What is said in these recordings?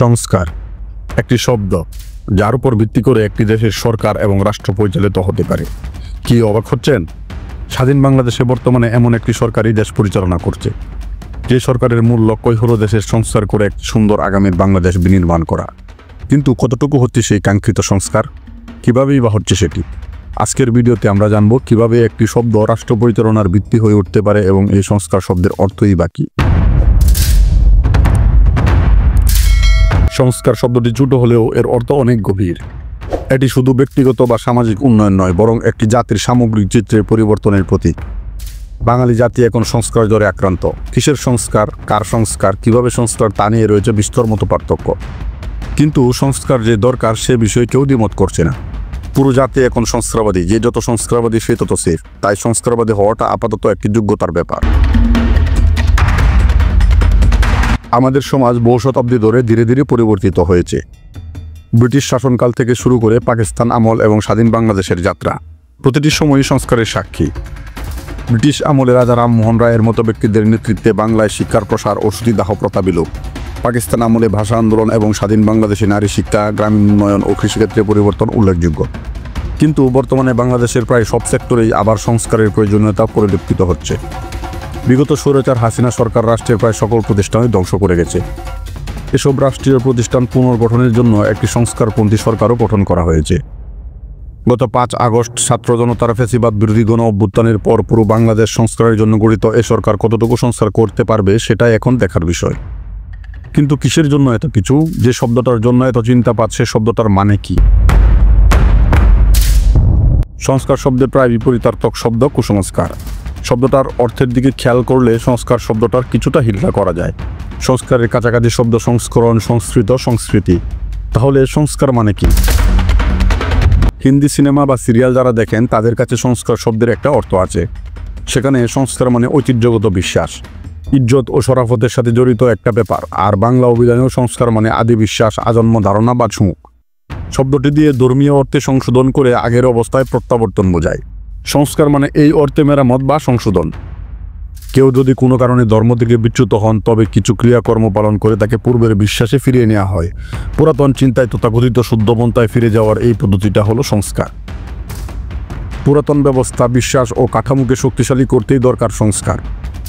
সংস্কার একটি শব্দ যার উপর ভিত্তি করে একটি দেশের সরকার এবং রাষ্ট্র পরিচালিত হতে পারে। কি অবাক হচ্ছেন? স্বাধীন বাংলাদেশে বর্তমানে এমন একটি সরকারই দেশ পরিচালনা করছে, যে সরকারের মূল লক্ষ্যই হলো দেশের সংস্কার করে এক সুন্দর আগামীর বাংলাদেশ বিনির্মাণ করা। কিন্তু কতটুকু হচ্ছে সেই কাঙ্ক্ষিত সংস্কার, কীভাবেই বা হচ্ছে সেটি? আজকের ভিডিওতে আমরা জানব কিভাবে একটি শব্দ রাষ্ট্র পরিচালনার ভিত্তি হয়ে উঠতে পারে এবং এই সংস্কার শব্দের অর্থই বা কী। সংস্কার শব্দটি ছোট হলেও এর অর্থ অনেক গভীর। এটি শুধু ব্যক্তিগত বা সামাজিক উন্নয়ন নয়, বরং একটি জাতির সামগ্রিক চিত্রের পরিবর্তনের প্রতীক। বাঙালি জাতি এখন সংস্কার জ্বরে আক্রান্ত। কিসের সংস্কার, কার সংস্কার, কিভাবে সংস্কার, তা নিয়ে রয়েছে বিস্তর মতো পার্থক্য। কিন্তু সংস্কার যে দরকার সে বিষয়ে কেউ দ্বিমত করছে না। পুরো জাতি এখন সংস্কারবাদী, যে যত সংস্কারবাদী সে তত সেফ। তাই সংস্কারবাদী হওয়াটা আপাতত একটি যোগ্যতার ব্যাপার। আমাদের সমাজ বহু শতাব্দী ধরে ধীরে ধীরে পরিবর্তিত হয়েছে। ব্রিটিশ শাসনকাল থেকে শুরু করে পাকিস্তান আমল এবং স্বাধীন বাংলাদেশের যাত্রা, প্রতিটি সময়ই সংস্কারের সাক্ষী। ব্রিটিশ আমলে রাজা রামমোহন রায়ের মতো ব্যক্তিদের নেতৃত্বে বাংলায় শিক্ষার প্রসার ও সতীদাহ প্রথা বিলোপ। পাকিস্তান আমলে ভাষা আন্দোলন এবং স্বাধীন বাংলাদেশে নারী শিক্ষা, গ্রামীণ উন্নয়ন ও কৃষিক্ষেত্রে পরিবর্তন উল্লেখযোগ্য। কিন্তু বর্তমানে বাংলাদেশের প্রায় সব সেক্টরেই আবার সংস্কারের প্রয়োজনীয়তা পরিলক্ষিত হচ্ছে। বিগত স্বৈরাচার হাসিনা সরকার রাষ্ট্রের প্রায় সকল প্রতিষ্ঠানই ধ্বংস করে গেছে। এসব রাষ্ট্রীয় প্রতিষ্ঠান পুনর্গঠনের জন্য একটি সংস্কারপন্থী সরকারও গঠন করা হয়েছে। গত 5 আগস্ট ছাত্র জনতার ফ্যাসিবাদ বিরোধী গণ অভ্যুত্থানের পর পুরো বাংলাদেশ সংস্কারের জন্য গঠিত এ সরকার কতটুকু সংস্কার করতে পারবে সেটাই এখন দেখার বিষয়। কিন্তু কিসের জন্য এত কিছু? যে শব্দটার জন্য এত চিন্তা পাচ্ছে, শব্দটার মানে কি? সংস্কার শব্দের প্রায় বিপরীতার্থক শব্দ কুসংস্কার। শব্দটার অর্থের দিকে খেয়াল করলে সংস্কার শব্দটার কিছুটা হিলসা করা যায়। সংস্কারের কাছাকাছি শব্দ সংস্করণ, সংস্কৃত, সংস্কৃতি। তাহলে সংস্কার মানে কি? হিন্দি সিনেমা বা সিরিয়াল যারা দেখেন তাদের কাছে সংস্কার শব্দের একটা অর্থ আছে। সেখানে সংস্কার মানে ঐতিহ্যগত বিশ্বাস, ইজ্জত ও শরাফতের সাথে জড়িত একটা ব্যাপার। আর বাংলা অভিধানেও সংস্কার মানে আদি বিশ্বাস, আজন্ম ধারণা বা ঝুঁক। শব্দটি দিয়ে ধর্মীয় অর্থে সংশোধন করে আগের অবস্থায় প্রত্যাবর্তন বোঝায়। সংস্কার মানে এই অর্থে মেরামত বা সংশোধন। কেউ যদি কোনো কারণে ধর্ম থেকে বিচ্যুত হন, তবে কিছু ক্রিয়াকর্ম পালন করে তাকে পূর্বের বিশ্বাসে ফিরিয়ে নেওয়া হয়। পুরাতন চিন্তায় তথাকথিত শুদ্ধপন্থায় ফিরে যাওয়ার এই পদ্ধতিটা হলো সংস্কার। পুরাতন ব্যবস্থা, বিশ্বাস ও কাঠামোকে শক্তিশালী করতেই দরকার সংস্কার।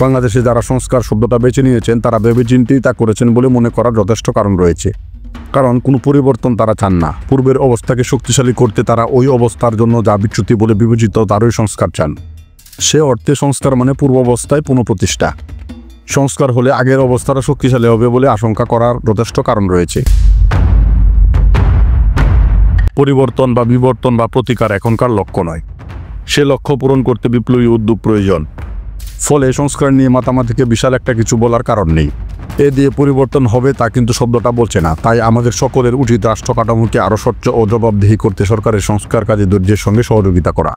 বাংলাদেশে যারা সংস্কার শব্দটা বেছে নিয়েছেন তারা ভেবেচিন্তেই তা করেছেন বলে মনে করার যথেষ্ট কারণ রয়েছে। কারণ কোনো পরিবর্তন তারা চান না। পূর্বের অবস্থাকে শক্তিশালী করতে তারা ওই অবস্থার জন্য যা বিচ্যুতি বলে বিবেচিত তারই সংস্কার চান। সে অর্থে সংস্কার মানে পূর্ব অবস্থায় পুনঃপ্রতিষ্ঠা। সংস্কার হলে আগের অবস্থাটা শক্তিশালী হবে বলে আশঙ্কা করার যথেষ্ট কারণ রয়েছে। পরিবর্তন বা বিবর্তন বা প্রতিকার এখনকার লক্ষ্য নয়। সে লক্ষ্য পূরণ করতে বিপ্লবী উদ্যোগ প্রয়োজন। ফলে সংস্কার নিয়ে মাতামাতিকে বিশাল একটা কিছু বলার কারণ নেই। এ দিয়ে পরিবর্তন হবে তা কিন্তু শব্দটা বলছে না। তাই আমাদের সকলের উচিত রাষ্ট্র কাঠামোকে আরও স্বচ্ছ ও জবাবদিহি করতে সরকারের সংস্কার কাজে ধৈর্যের সঙ্গে সহযোগিতা করা।